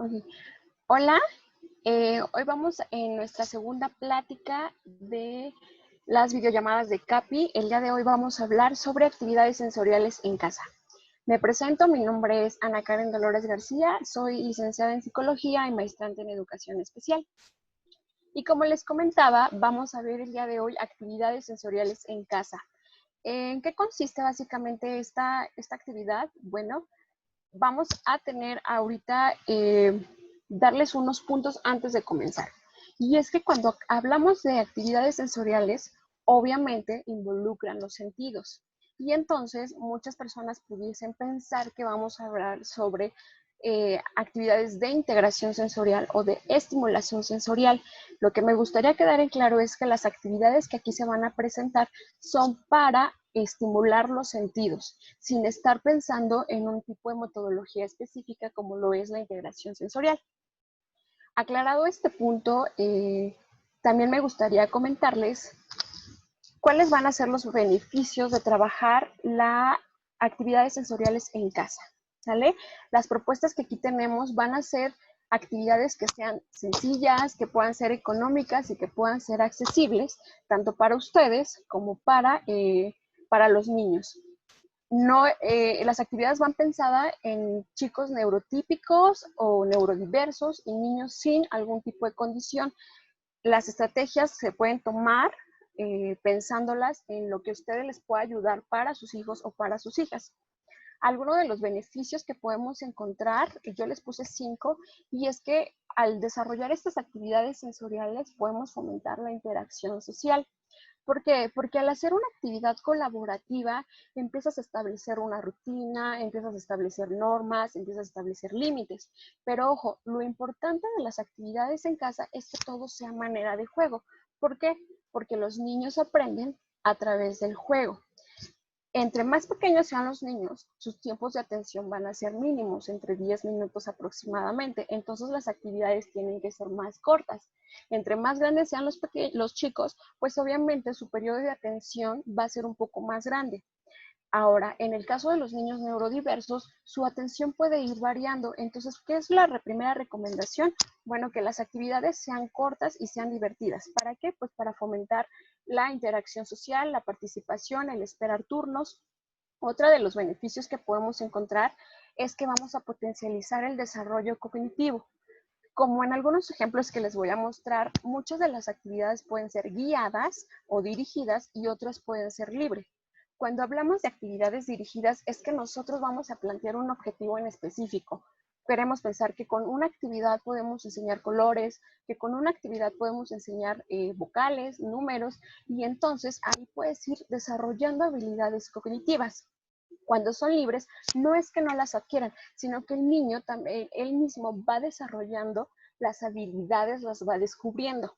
Ok. Hola, hoy vamos en nuestra segunda plática de las videollamadas de CAPI. El día de hoy vamos a hablar sobre actividades sensoriales en casa. Me presento, mi nombre es Ana Karen Dolores García, soy licenciada en Psicología y maestrante en Educación Especial. Y como les comentaba, vamos a ver el día de hoy actividades sensoriales en casa. ¿En qué consiste básicamente esta actividad? Bueno, vamos a tener ahorita, darles unos puntos antes de comenzar. Y es que cuando hablamos de actividades sensoriales, obviamente involucran los sentidos. Y entonces muchas personas pudiesen pensar que vamos a hablar sobre actividades de integración sensorial o de estimulación sensorial. Lo que me gustaría quedar en claro es que las actividades que aquí se van a presentar son para estimular los sentidos, sin estar pensando en un tipo de metodología específica como lo es la integración sensorial. Aclarado este punto, también me gustaría comentarles cuáles van a ser los beneficios de trabajar las actividades sensoriales en casa, ¿sale? Las propuestas que aquí tenemos van a ser actividades que sean sencillas, que puedan ser económicas y que puedan ser accesibles, tanto para ustedes como para los niños. No, las actividades van pensadas en chicos neurotípicos o neurodiversos y niños sin algún tipo de condición. Las estrategias se pueden tomar pensándolas en lo que a ustedes les pueda ayudar para sus hijos o para sus hijas. Algunos de los beneficios que podemos encontrar, yo les puse 5, y es que al desarrollar estas actividades sensoriales podemos fomentar la interacción social. ¿Por qué? Porque al hacer una actividad colaborativa empiezas a establecer una rutina, empiezas a establecer normas, empiezas a establecer límites. Pero ojo, lo importante de las actividades en casa es que todo sea manera de juego. ¿Por qué? Porque los niños aprenden a través del juego. Entre más pequeños sean los niños, sus tiempos de atención van a ser mínimos, entre 10 minutos aproximadamente. Entonces las actividades tienen que ser más cortas. Entre más grandes sean los chicos, pues obviamente su periodo de atención va a ser un poco más grande. Ahora, en el caso de los niños neurodiversos, su atención puede ir variando. Entonces, ¿qué es la primera recomendación? Bueno, que las actividades sean cortas y sean divertidas. ¿Para qué? Pues para fomentar la interacción social, la participación, el esperar turnos. Otra de los beneficios que podemos encontrar es que vamos a potencializar el desarrollo cognitivo. Como en algunos ejemplos que les voy a mostrar, muchas de las actividades pueden ser guiadas o dirigidas y otras pueden ser libres. Cuando hablamos de actividades dirigidas es que nosotros vamos a plantear un objetivo en específico. Queremos pensar que con una actividad podemos enseñar colores, que con una actividad podemos enseñar vocales, números, y entonces ahí puedes ir desarrollando habilidades cognitivas. Cuando son libres, no es que no las adquieran, sino que el niño también, él mismo va desarrollando las habilidades, las va descubriendo.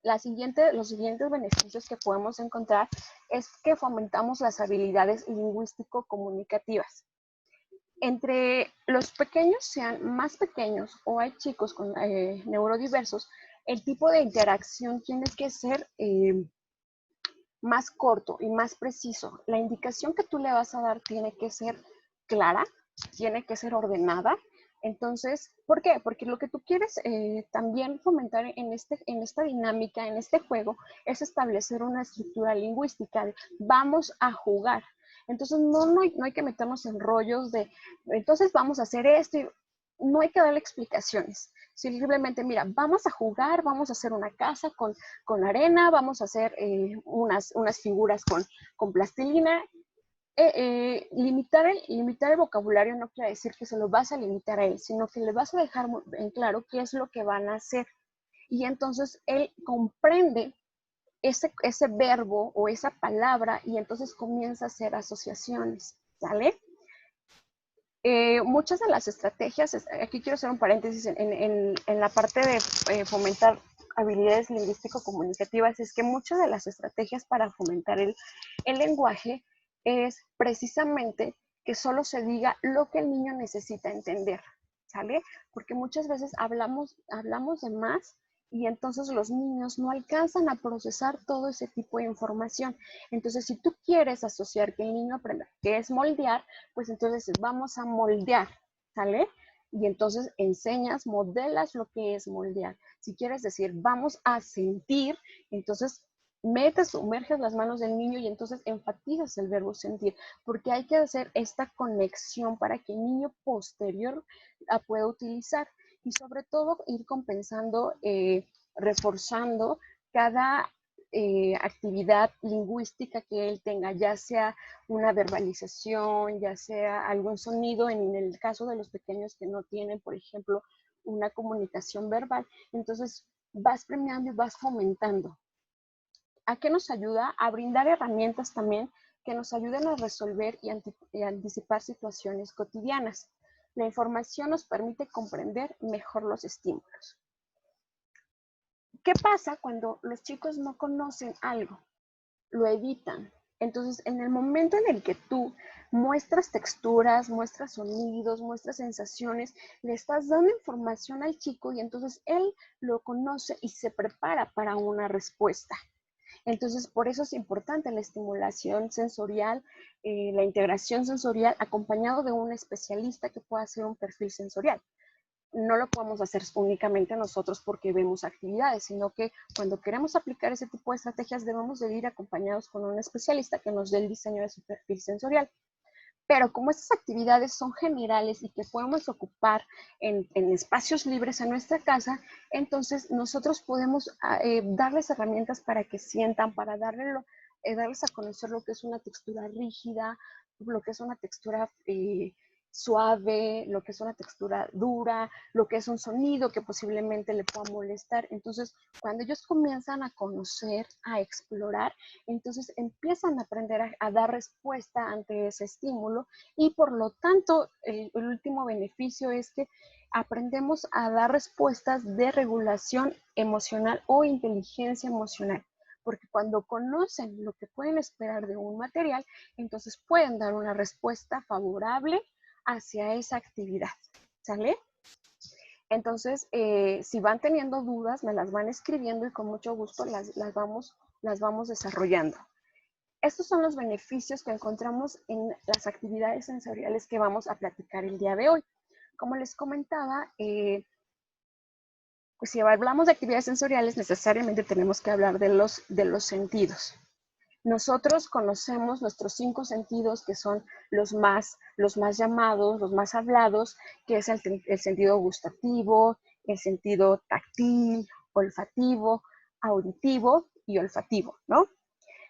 Los siguientes beneficios que podemos encontrar es que fomentamos las habilidades lingüístico-comunicativas. Entre los pequeños, sean más pequeños o hay chicos con neurodiversos, el tipo de interacción tiene que ser más corto y más preciso. La indicación que tú le vas a dar tiene que ser clara, tiene que ser ordenada. Entonces, ¿por qué? Porque lo que tú quieres también fomentar en esta dinámica, en este juego, es establecer una estructura lingüística. Vamos a jugar. Entonces, no hay que meternos en rollos de, entonces vamos a hacer esto. No hay que darle explicaciones. Simplemente, mira, vamos a jugar, vamos a hacer una casa con arena, vamos a hacer unas figuras con plastilina. Limitar el vocabulario no quiere decir que se lo vas a limitar a él, sino que le vas a dejar en claro qué es lo que van a hacer. Y entonces él comprende ese verbo o esa palabra y entonces comienza a hacer asociaciones, ¿sale? Muchas de las estrategias, aquí quiero hacer un paréntesis en la parte de fomentar habilidades lingüístico-comunicativas, es que muchas de las estrategias para fomentar el lenguaje es precisamente que solo se diga lo que el niño necesita entender, ¿sale? Porque muchas veces hablamos de más y entonces los niños no alcanzan a procesar todo ese tipo de información. Entonces, si tú quieres asociar que el niño aprenda que es moldear, pues entonces vamos a moldear, ¿sale? Y entonces enseñas, modelas lo que es moldear. Si quieres decir, vamos a sentir, entonces sumerges las manos del niño y entonces enfatizas el verbo sentir, porque hay que hacer esta conexión para que el niño posterior la pueda utilizar y sobre todo ir compensando, reforzando cada actividad lingüística que él tenga, ya sea una verbalización, ya sea algún sonido, en el caso de los pequeños que no tienen, por ejemplo, una comunicación verbal, entonces vas premiando y vas fomentando. ¿A qué nos ayuda? A brindar herramientas también que nos ayuden a resolver y anticipar situaciones cotidianas. La información nos permite comprender mejor los estímulos. ¿Qué pasa cuando los chicos no conocen algo? Lo evitan. Entonces, en el momento en el que tú muestras texturas, muestras sonidos, muestras sensaciones, le estás dando información al chico y entonces él lo conoce y se prepara para una respuesta. Entonces, por eso es importante la estimulación sensorial, la integración sensorial, acompañado de un especialista que pueda hacer un perfil sensorial. No lo podemos hacer únicamente nosotros porque vemos actividades, sino que cuando queremos aplicar ese tipo de estrategias debemos de ir acompañados con un especialista que nos dé el diseño de su perfil sensorial. Pero como estas actividades son generales y que podemos ocupar en espacios libres en nuestra casa, entonces nosotros podemos darles herramientas para que sientan, para darles a conocer lo que es una textura rígida, lo que es una textura suave, lo que es una textura dura, lo que es un sonido que posiblemente le pueda molestar. Entonces, cuando ellos comienzan a conocer, a explorar, entonces empiezan a aprender a dar respuesta ante ese estímulo y por lo tanto el último beneficio es que aprendemos a dar respuestas de regulación emocional o inteligencia emocional. Porque cuando conocen lo que pueden esperar de un material, entonces pueden dar una respuesta favorable hacia esa actividad, ¿sale? Entonces, si van teniendo dudas, me las van escribiendo y con mucho gusto las vamos desarrollando. Estos son los beneficios que encontramos en las actividades sensoriales que vamos a platicar el día de hoy. Como les comentaba, pues si hablamos de actividades sensoriales, necesariamente tenemos que hablar de los sentidos. Nosotros conocemos nuestros 5 sentidos, que son los más llamados, los más hablados, que es el sentido gustativo, el sentido táctil, olfativo, auditivo y olfativo, ¿no?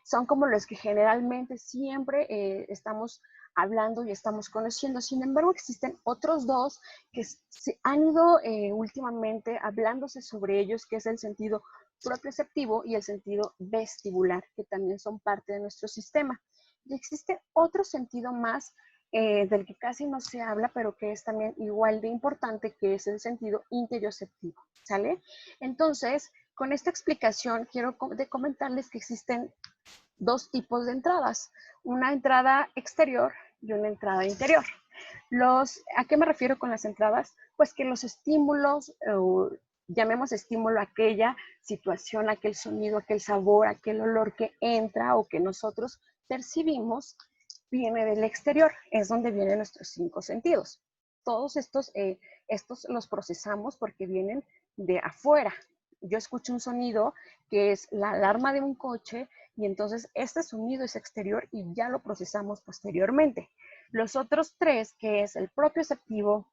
Son como los que generalmente siempre estamos hablando y estamos conociendo. Sin embargo, existen otros 2 que se han ido últimamente hablándose sobre ellos, que es el sentido propioceptivo y el sentido vestibular, que también son parte de nuestro sistema. Y existe otro sentido más del que casi no se habla, pero que es también igual de importante, que es el sentido interioceptivo, ¿sale? Entonces, con esta explicación quiero comentarles que existen 2 tipos de entradas, una entrada exterior y una entrada interior. ¿A qué me refiero con las entradas? Pues que los estímulos, llamemos estímulo aquella situación, aquel sonido, aquel sabor, aquel olor que entra o que nosotros percibimos, viene del exterior, es donde vienen nuestros 5 sentidos. Todos estos los procesamos porque vienen de afuera. Yo escucho un sonido que es la alarma de un coche y entonces este sonido es exterior y ya lo procesamos posteriormente. Los otros 3, que es el propioceptivo,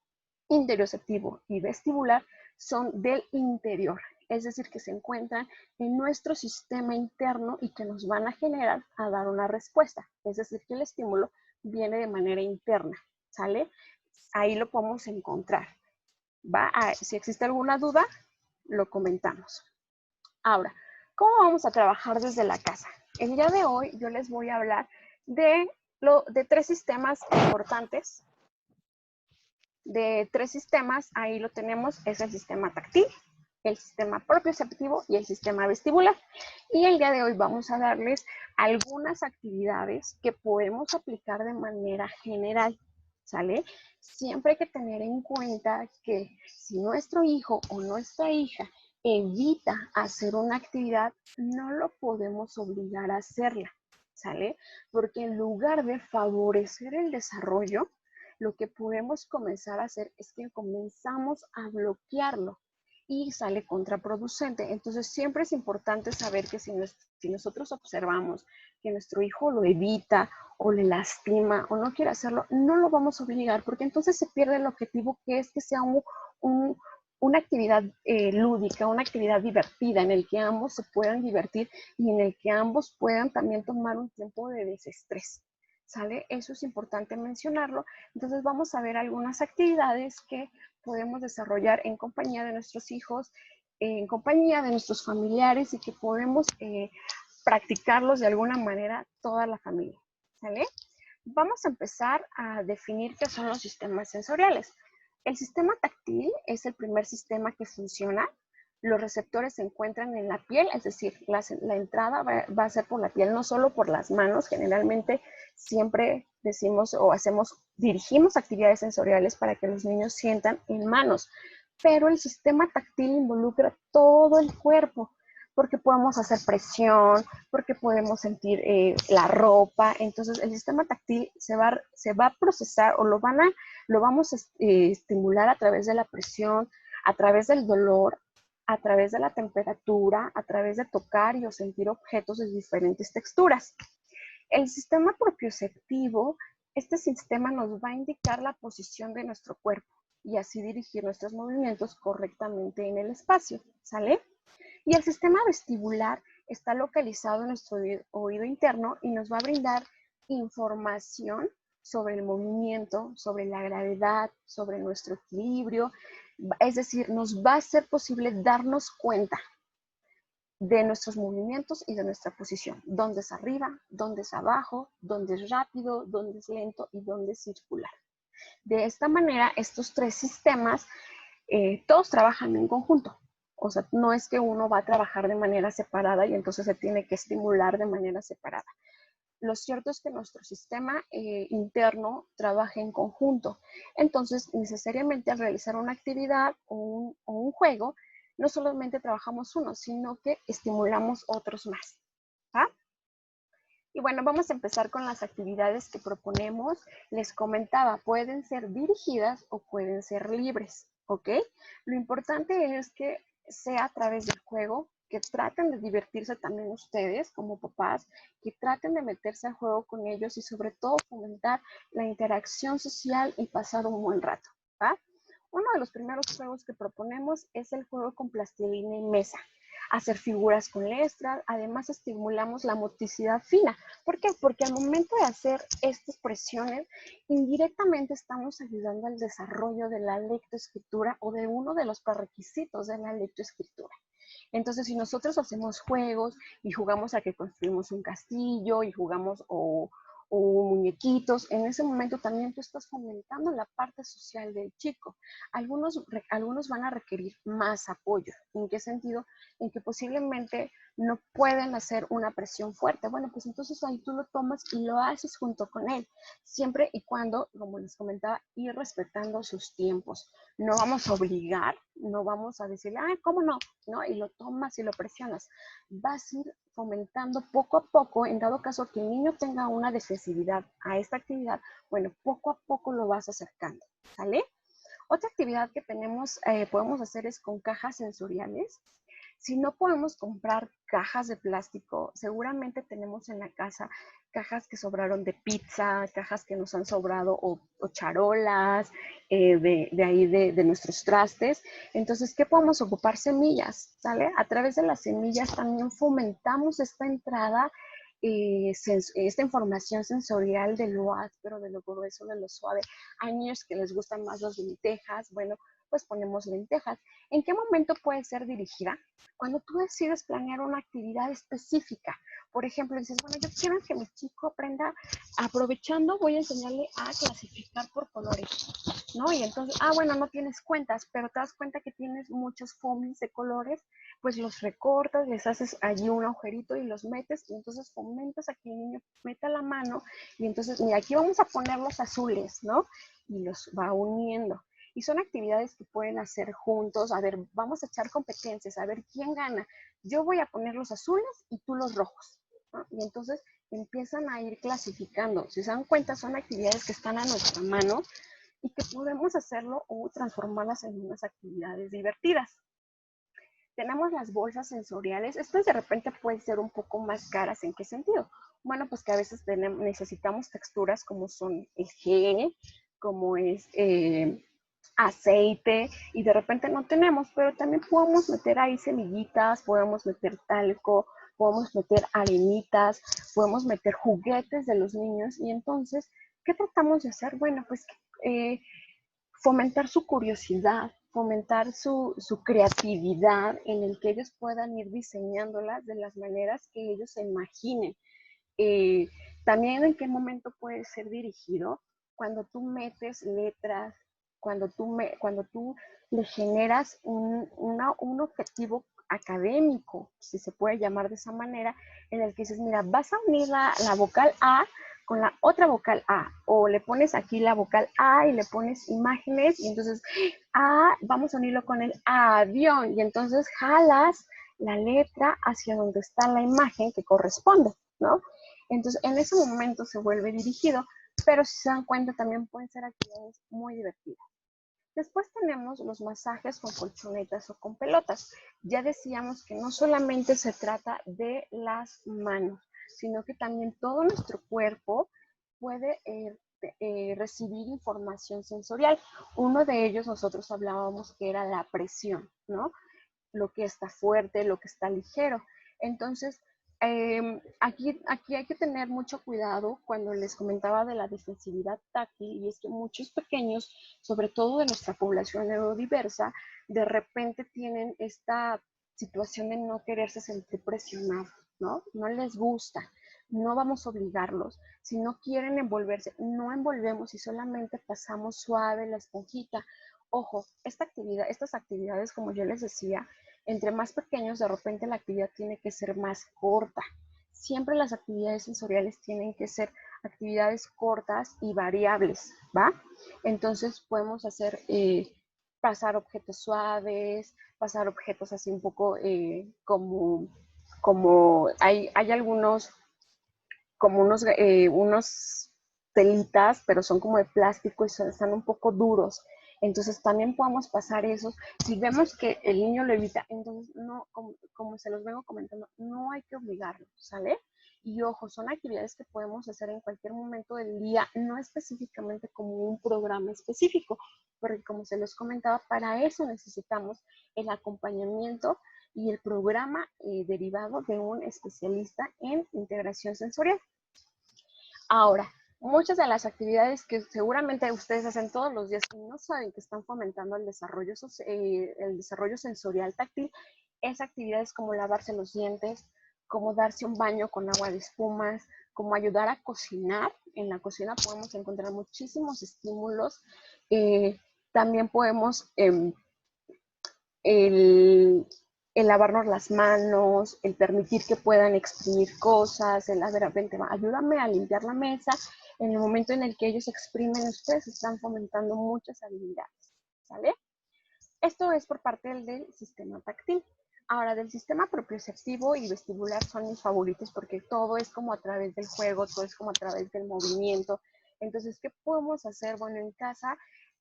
interioceptivo y vestibular, son del interior, es decir, que se encuentran en nuestro sistema interno y que nos van a generar a dar una respuesta, es decir, que el estímulo viene de manera interna, ¿sale? Ahí lo podemos encontrar. Si existe alguna duda, lo comentamos. Ahora, ¿cómo vamos a trabajar desde la casa? El día de hoy yo les voy a hablar de 3 sistemas importantes. De 3 sistemas, ahí lo tenemos, es el sistema táctil, el sistema propioceptivo y el sistema vestibular. Y el día de hoy vamos a darles algunas actividades que podemos aplicar de manera general, ¿sale? Siempre hay que tener en cuenta que si nuestro hijo o nuestra hija evita hacer una actividad, no lo podemos obligar a hacerla, ¿sale? Porque en lugar de favorecer el desarrollo, lo que podemos comenzar a hacer es que comenzamos a bloquearlo y sale contraproducente. Entonces siempre es importante saber que si nosotros observamos que nuestro hijo lo evita o le lastima o no quiere hacerlo, no lo vamos a obligar, porque entonces se pierde el objetivo, que es que sea una actividad lúdica, una actividad divertida en el que ambos se puedan divertir y en el que ambos puedan también tomar un tiempo de desestrés. ¿Sale? Eso es importante mencionarlo. Entonces vamos a ver algunas actividades que podemos desarrollar en compañía de nuestros hijos, en compañía de nuestros familiares y que podemos practicarlos de alguna manera toda la familia. ¿Sale? Vamos a empezar a definir qué son los sistemas sensoriales. El sistema táctil es el primer sistema que funciona. Los receptores se encuentran en la piel, es decir, la entrada va a ser por la piel, no solo por las manos. Generalmente siempre decimos o dirigimos actividades sensoriales para que los niños sientan en manos, pero el sistema táctil involucra todo el cuerpo, porque podemos hacer presión, porque podemos sentir la ropa. Entonces el sistema táctil se va a procesar o lo vamos a estimular a través de la presión, a través del dolor, a través de la temperatura, a través de tocar y o sentir objetos de diferentes texturas. El sistema propioceptivo, este sistema nos va a indicar la posición de nuestro cuerpo y así dirigir nuestros movimientos correctamente en el espacio, ¿sale? Y el sistema vestibular está localizado en nuestro oído interno y nos va a brindar información sobre el movimiento, sobre la gravedad, sobre nuestro equilibrio. Es decir, nos va a ser posible darnos cuenta de nuestros movimientos y de nuestra posición. Dónde es arriba, dónde es abajo, dónde es rápido, dónde es lento y dónde es circular. De esta manera, estos tres sistemas, todos trabajan en conjunto. O sea, no es que uno va a trabajar de manera separada y entonces se tiene que estimular de manera separada. Lo cierto es que nuestro sistema interno trabaja en conjunto. Entonces, necesariamente al realizar una actividad o un juego, no solamente trabajamos uno, sino que estimulamos otros más. ¿Va? Y bueno, vamos a empezar con las actividades que proponemos. Les comentaba, pueden ser dirigidas o pueden ser libres, ¿ok? Lo importante es que sea a través del juego, que traten de divertirse también ustedes como papás, que traten de meterse al juego con ellos y sobre todo fomentar la interacción social y pasar un buen rato, ¿va? Uno de los primeros juegos que proponemos es el juego con plastilina y mesa. Hacer figuras con letras, además estimulamos la motricidad fina. ¿Por qué? Porque al momento de hacer estas presiones, indirectamente estamos ayudando al desarrollo de la lectoescritura o de uno de los prerequisitos de la lectoescritura. Entonces, si nosotros hacemos juegos y jugamos a que construimos un castillo y jugamos o muñequitos, en ese momento también tú estás fomentando la parte social del chico. Algunos van a requerir más apoyo. ¿En qué sentido? En que posiblemente no pueden hacer una presión fuerte. Bueno, pues entonces ahí tú lo tomas y lo haces junto con él, siempre y cuando, como les comentaba, ir respetando sus tiempos. No vamos a obligar, no vamos a decirle, ah, ¿cómo no? ¿No? Y lo tomas y lo presionas. Vas a ir fomentando poco a poco, en dado caso que el niño tenga una defensividad a esta actividad, bueno, poco a poco lo vas acercando, ¿sale? Otra actividad que podemos hacer es con cajas sensoriales. Si no podemos comprar cajas de plástico, seguramente tenemos en la casa cajas que sobraron de pizza, cajas que nos han sobrado o charolas de nuestros trastes. Entonces, ¿qué podemos ocupar? Semillas, ¿sale? A través de las semillas también fomentamos esta entrada, esta información sensorial de lo áspero, de lo grueso, de lo suave. Hay niños que les gustan más las lentejas, bueno, pues ponemos lentejas. ¿En qué momento puede ser dirigida? Cuando tú decides planear una actividad específica. Por ejemplo, dices, bueno, yo quiero que mi chico aprenda, aprovechando, voy a enseñarle a clasificar por colores, ¿no? Y entonces, bueno, no tienes cuentas, pero te das cuenta que tienes muchos foamies de colores, pues los recortas, les haces allí un agujerito y los metes, y entonces fomentas a que el niño meta la mano, y entonces, mira, aquí vamos a poner los azules, ¿no? Y los va uniendo. Y son actividades que pueden hacer juntos. A ver, vamos a echar competencias, a ver quién gana. Yo voy a poner los azules y tú los rojos, ¿no? Y entonces empiezan a ir clasificando. Si se dan cuenta, son actividades que están a nuestra mano, y que podemos hacerlo o transformarlas en unas actividades divertidas. Tenemos las bolsas sensoriales. Estas de repente pueden ser un poco más caras. ¿En qué sentido? Bueno, pues que a veces necesitamos texturas como son el gel, como es aceite, y de repente no tenemos, pero también podemos meter ahí semillitas, podemos meter talco, podemos meter arenitas, podemos meter juguetes de los niños. Y entonces, ¿qué tratamos de hacer? Bueno, pues fomentar su curiosidad, fomentar su creatividad en el que ellos puedan ir diseñándolas de las maneras que ellos se imaginen. Eh, También en qué momento puede ser dirigido cuando tú metes letras, cuando tú le generas un objetivo académico, si se puede llamar de esa manera, en el que dices, mira, vas a unir la vocal A con la otra vocal A, o le pones aquí la vocal A y le pones imágenes, y entonces A, vamos a unirlo con el avión, y entonces jalas la letra hacia donde está la imagen que corresponde, ¿no? Entonces, en ese momento se vuelve dirigido, pero si se dan cuenta, también pueden ser actividades muy divertidas. Después tenemos los masajes con colchonetas o con pelotas. Ya decíamos que no solamente se trata de las manos, sino que también todo nuestro cuerpo puede recibir información sensorial. Uno de ellos nosotros hablábamos que era la presión, ¿no? Lo que está fuerte, lo que está ligero. Entonces, aquí hay que tener mucho cuidado cuando les comentaba de la disensibilidad táctil, y es que muchos pequeños, sobre todo de nuestra población neurodiversa, de repente tienen esta situación de no quererse sentir presionados, ¿no? No les gusta, no vamos a obligarlos. Si no quieren envolverse, no envolvemos y solamente pasamos suave la esponjita. Ojo, estas actividades, como yo les decía, entre más pequeños, de repente la actividad tiene que ser más corta. Siempre las actividades sensoriales tienen que ser actividades cortas y variables, ¿va? Entonces podemos hacer pasar objetos suaves, pasar objetos así un poco como hay algunos, como unos telitas, pero son como de plástico y están un poco duros. Entonces también podemos pasar esos. Si vemos que el niño lo evita, entonces no, como se los vengo comentando, no hay que obligarlo, ¿sale? Y ojo, son actividades que podemos hacer en cualquier momento del día, no específicamente como un programa específico, porque como se los comentaba, para eso necesitamos el acompañamiento y el programa derivado de un especialista en integración sensorial. Ahora, muchas de las actividades que seguramente ustedes hacen todos los días y no saben que están fomentando el desarrollo sensorial táctil, es actividades como lavarse los dientes, como darse un baño con agua de espumas, como ayudar a cocinar. En la cocina podemos encontrar muchísimos estímulos. También podemos el, el lavarnos las manos, el permitir que puedan exprimir cosas, el de repente, ayúdame a limpiar la mesa. En el momento en el que ellos exprimen, ustedes están fomentando muchas habilidades, ¿sale? Esto es por parte del sistema táctil. Ahora, del sistema propioceptivo y vestibular son mis favoritos porque todo es como a través del juego, todo es como a través del movimiento. Entonces, ¿qué podemos hacer? Bueno, en casa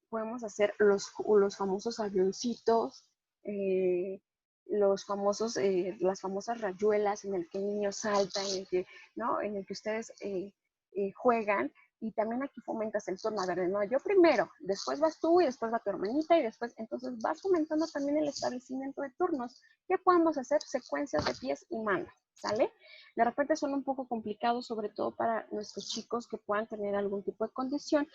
podemos hacer los famosos avioncitos, eh, las famosas rayuelas en el que el niño salta, ¿no? En el que ustedes juegan. Y también aquí fomentas el turno, a ver, no, yo primero, después vas tú y después va tu hermanita y después, entonces vas fomentando también el establecimiento de turnos. ¿Qué podemos hacer? Secuencias de pies y manos, ¿sale? De repente son un poco complicados, sobre todo para nuestros chicos que puedan tener algún tipo de condición,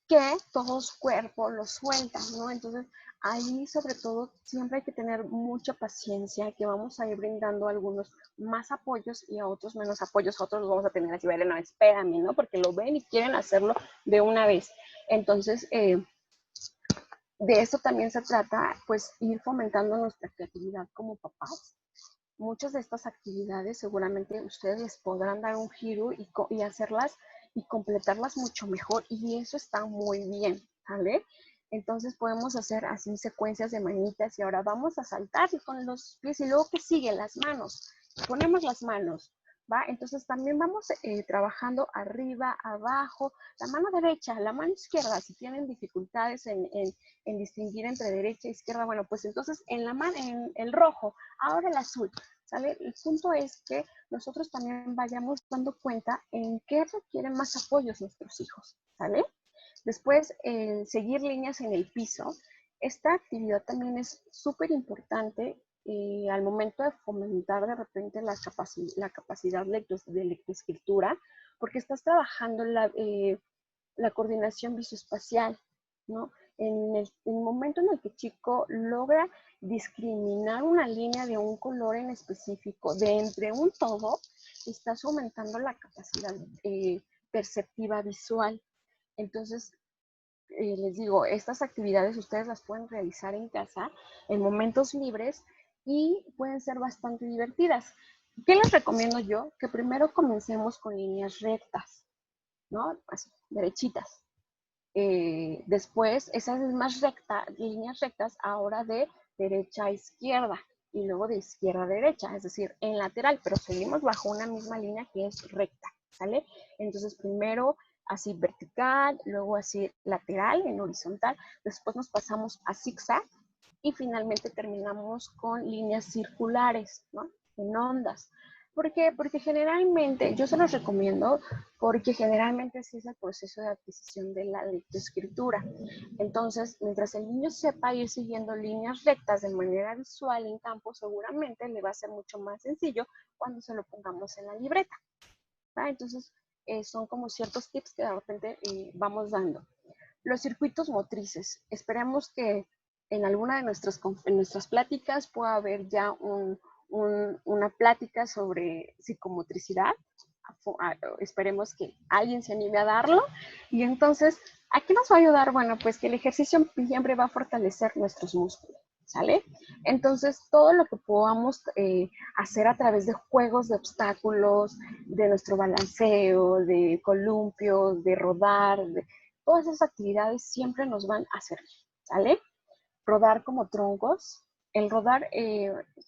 que todo su cuerpo lo suelta, ¿no? Entonces, ahí sobre todo siempre hay que tener mucha paciencia, que vamos a ir brindando algunos más apoyos y a otros menos apoyos, a otros los vamos a tener así, vale, no, espérame, ¿no? Porque lo ven y quieren hacerlo de una vez. Entonces, de eso también se trata, pues, ir fomentando nuestra creatividad como papás. Muchas de estas actividades seguramente ustedes les podrán dar un giro y hacerlas y completarlas mucho mejor, y eso está muy bien, ¿vale? Entonces podemos hacer así secuencias de manitas, y ahora vamos a saltar con los pies, y luego que sigue las manos. Ponemos las manos, ¿va? Entonces también vamos trabajando arriba, abajo, la mano derecha, la mano izquierda, si tienen dificultades en distinguir entre derecha e izquierda, bueno, pues entonces en el rojo, ahora el azul, ¿sale? El punto es que nosotros también vayamos dando cuenta en qué requieren más apoyos nuestros hijos, ¿sale? Después, seguir líneas en el piso. Esta actividad también es súper importante al momento de fomentar de repente la capacidad de lectoescritura, porque estás trabajando la coordinación visoespacial, ¿no? En el momento en el que el chico logra discriminar una línea de un color en específico de entre un todo, estás aumentando la capacidad perceptiva visual. Entonces, les digo, estas actividades ustedes las pueden realizar en casa en momentos libres y pueden ser bastante divertidas. ¿Qué les recomiendo yo? Que primero comencemos con líneas rectas, ¿no? Así, derechitas. Después, esas mismas líneas rectas ahora de derecha a izquierda y luego de izquierda a derecha, es decir, en lateral, pero seguimos bajo una misma línea que es recta, ¿sale? Entonces, primero así vertical, luego así lateral, en horizontal, después nos pasamos a zigzag y finalmente terminamos con líneas circulares, ¿no? En ondas. ¿Por qué? Porque generalmente, yo se los recomiendo, porque generalmente así es el proceso de adquisición de la lectoescritura. Entonces, mientras el niño sepa ir siguiendo líneas rectas de manera visual en campo, seguramente le va a ser mucho más sencillo cuando se lo pongamos en la libreta, ¿va? Entonces, son como ciertos tips que de repente vamos dando. Los circuitos motrices. Esperemos que en alguna de nuestras pláticas pueda haber ya una plática sobre psicomotricidad. Esperemos que alguien se anime a darlo. Y entonces, ¿a qué nos va a ayudar? Bueno, pues que el ejercicio siempre va a fortalecer nuestros músculos, ¿sale? Entonces, todo lo que podamos hacer a través de juegos de obstáculos, de nuestro balanceo, de columpios, de rodar, todas esas actividades siempre nos van a servir, ¿sale? Rodar como troncos. El rodar,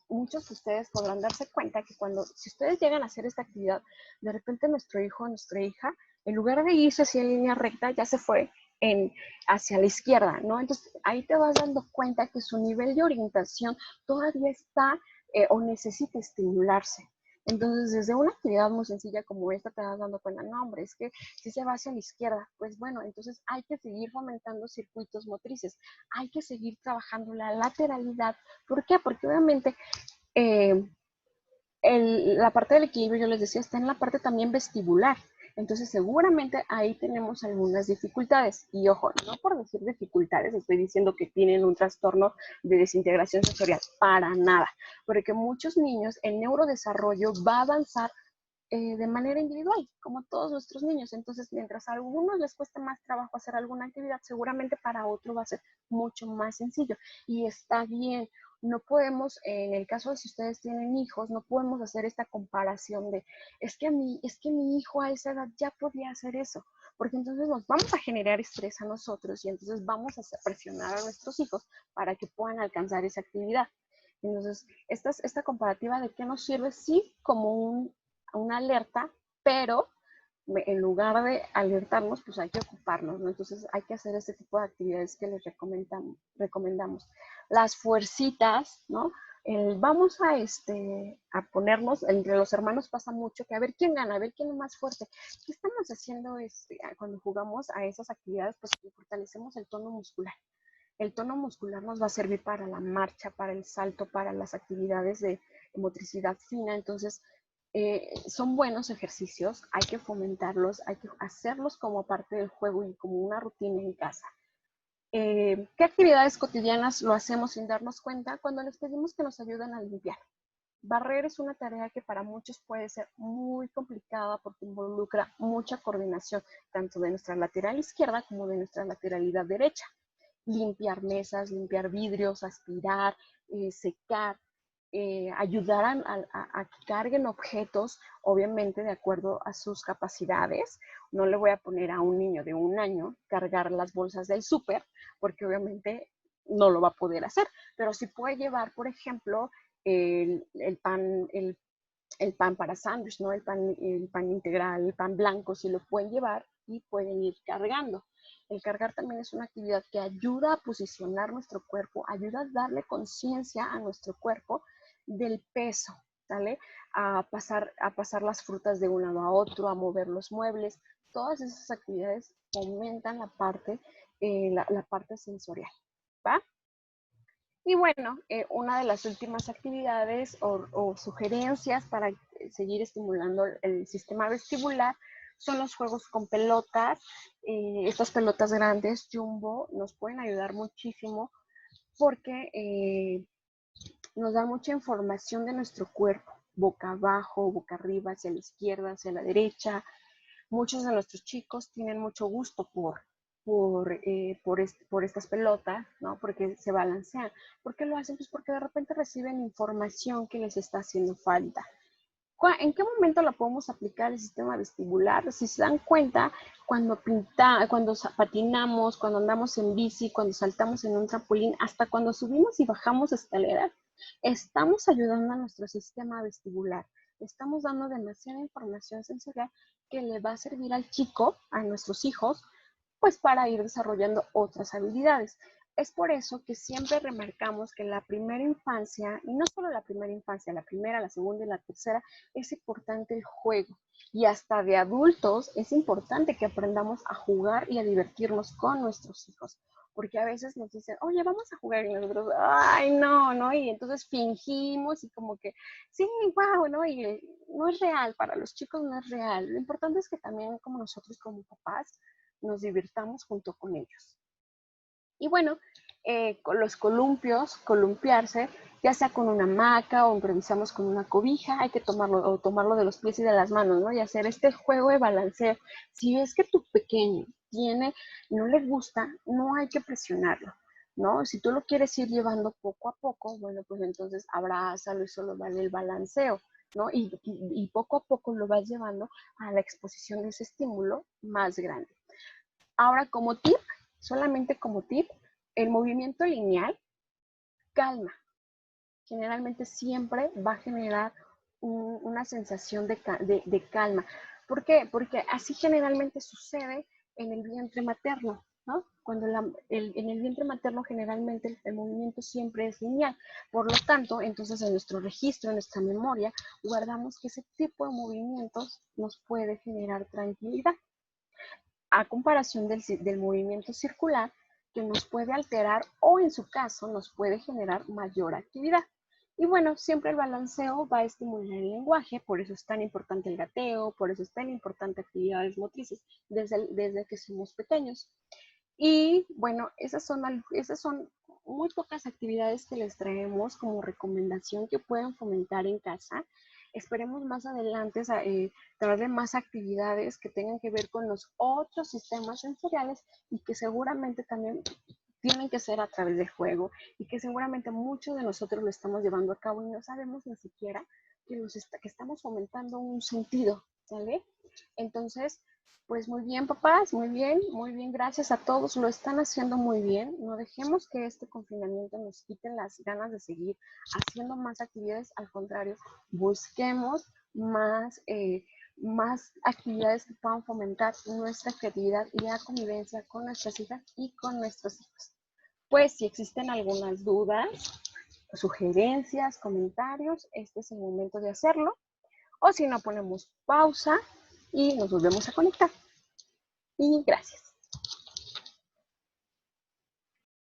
muchos de ustedes podrán darse cuenta que si ustedes llegan a hacer esta actividad, de repente nuestro hijo o nuestra hija, en lugar de irse hacia línea recta, ya se fue hacia la izquierda, ¿no? Entonces, ahí te vas dando cuenta que su nivel de orientación todavía está o necesita estimularse. Entonces, desde una actividad muy sencilla como esta, te vas dando cuenta, no, hombre, es que si se va hacia la izquierda, pues bueno, entonces hay que seguir fomentando circuitos motrices, hay que seguir trabajando la lateralidad. ¿Por qué? Porque obviamente la parte del equilibrio, yo les decía, está en la parte también vestibular. Entonces, seguramente ahí tenemos algunas dificultades. Y ojo, no por decir dificultades, estoy diciendo que tienen un trastorno de desintegración sensorial, para nada. Porque muchos niños, el neurodesarrollo va a avanzar de manera individual, como todos nuestros niños. Entonces, mientras a algunos les cuesta más trabajo hacer alguna actividad, seguramente para otro va a ser mucho más sencillo. Y está bien. No podemos, en el caso de si ustedes tienen hijos, no podemos hacer esta comparación de, es que mi hijo a esa edad ya podía hacer eso, porque entonces nos vamos a generar estrés a nosotros y entonces vamos a presionar a nuestros hijos para que puedan alcanzar esa actividad. Entonces, esta comparativa de qué nos sirve, sí, como una alerta, pero en lugar de alertarnos, pues hay que ocuparnos, ¿no? Entonces hay que hacer este tipo de actividades que les recomendamos. Las fuercitas, ¿no? Vamos a ponernos, entre los hermanos pasa mucho que a ver quién gana, a ver quién es más fuerte. ¿Qué estamos haciendo cuando jugamos a esas actividades? Pues fortalecemos el tono muscular. El tono muscular nos va a servir para la marcha, para el salto, para las actividades de motricidad fina. Entonces, son buenos ejercicios, hay que fomentarlos, hay que hacerlos como parte del juego y como una rutina en casa. ¿Qué actividades cotidianas lo hacemos sin darnos cuenta? Cuando les pedimos que nos ayuden a limpiar. Barrer es una tarea que para muchos puede ser muy complicada porque involucra mucha coordinación, tanto de nuestra lateral izquierda como de nuestra lateralidad derecha. Limpiar mesas, limpiar vidrios, aspirar, secar, ayudar a que carguen objetos, obviamente de acuerdo a sus capacidades. No le voy a poner a un niño de 1 año cargar las bolsas del súper, porque obviamente no lo va a poder hacer, pero sí puede llevar, por ejemplo, el pan, el pan para sándwich, ¿no? El pan integral, el pan blanco, si lo pueden llevar y pueden ir cargando. El cargar también es una actividad que ayuda a posicionar nuestro cuerpo, ayuda a darle conciencia a nuestro cuerpo del peso, ¿sale? A pasar las frutas de un lado a otro, a mover los muebles. Todas esas actividades fomentan la parte sensorial, ¿va? Y bueno, una de las últimas actividades o sugerencias para seguir estimulando el sistema vestibular son los juegos con pelotas. Estas pelotas grandes, jumbo, nos pueden ayudar muchísimo porque nos dan mucha información de nuestro cuerpo, boca abajo, boca arriba, hacia la izquierda, hacia la derecha. Muchos de nuestros chicos tienen mucho gusto por estas pelotas, ¿no? Porque se balancean. ¿Por qué lo hacen? Pues porque de repente reciben información que les está haciendo falta. ¿En qué momento la podemos aplicar el sistema vestibular? Si se dan cuenta, cuando patinamos, cuando andamos en bici, cuando saltamos en un trampolín, hasta cuando subimos y bajamos escaleras, estamos ayudando a nuestro sistema vestibular. Estamos dando demasiada información sensorial que le va a servir al chico, a nuestros hijos, pues para ir desarrollando otras habilidades. Es por eso que siempre remarcamos que la primera infancia, y no solo la primera infancia, la primera, la segunda y la tercera, es importante el juego. Y hasta de adultos es importante que aprendamos a jugar y a divertirnos con nuestros hijos. Porque a veces nos dicen, oye, vamos a jugar, y nosotros, ay, no, ¿no? Y entonces fingimos y como que, sí, wow, ¿no? Y no es real, para los chicos no es real. Lo importante es que también como nosotros como papás nos divirtamos junto con ellos. Y bueno, con los columpios, columpiarse, ya sea con una hamaca o improvisamos con una cobija, hay que tomarlo de los pies y de las manos, ¿no? Y hacer este juego de balanceo. Si es que tu pequeño no le gusta, no hay que presionarlo, ¿no? Si tú lo quieres ir llevando poco a poco, bueno, pues entonces abrázalo y solo vale el balanceo, ¿no? Y poco a poco lo vas llevando a la exposición de ese estímulo más grande. Ahora, solamente como tip, el movimiento lineal calma. Generalmente siempre va a generar una sensación de calma. ¿Por qué? Porque así generalmente sucede en el vientre materno, ¿no? Cuando en el vientre materno generalmente el movimiento siempre es lineal. Por lo tanto, entonces en nuestro registro, en nuestra memoria, guardamos que ese tipo de movimientos nos puede generar tranquilidad, a comparación del movimiento circular, que nos puede alterar o en su caso nos puede generar mayor actividad. Y bueno, siempre el balanceo va a estimular el lenguaje, por eso es tan importante el gateo, por eso es tan importante actividades motrices desde que somos pequeños. Y bueno, esas son muy pocas actividades que les traemos como recomendación que pueden fomentar en casa. Esperemos más adelante traerle más actividades que tengan que ver con los otros sistemas sensoriales y que seguramente también tienen que ser a través del juego y que seguramente muchos de nosotros lo estamos llevando a cabo y no sabemos ni siquiera que estamos fomentando un sentido, ¿sale? Entonces, pues muy bien, papás, muy bien, gracias a todos, lo están haciendo muy bien. No dejemos que este confinamiento nos quite las ganas de seguir haciendo más actividades, al contrario, busquemos más actividades que puedan fomentar nuestra creatividad y la convivencia con nuestras hijas y con nuestros hijos. Pues si existen algunas dudas, sugerencias, comentarios, este es el momento de hacerlo. O si no, ponemos pausa y nos volvemos a conectar. Y gracias.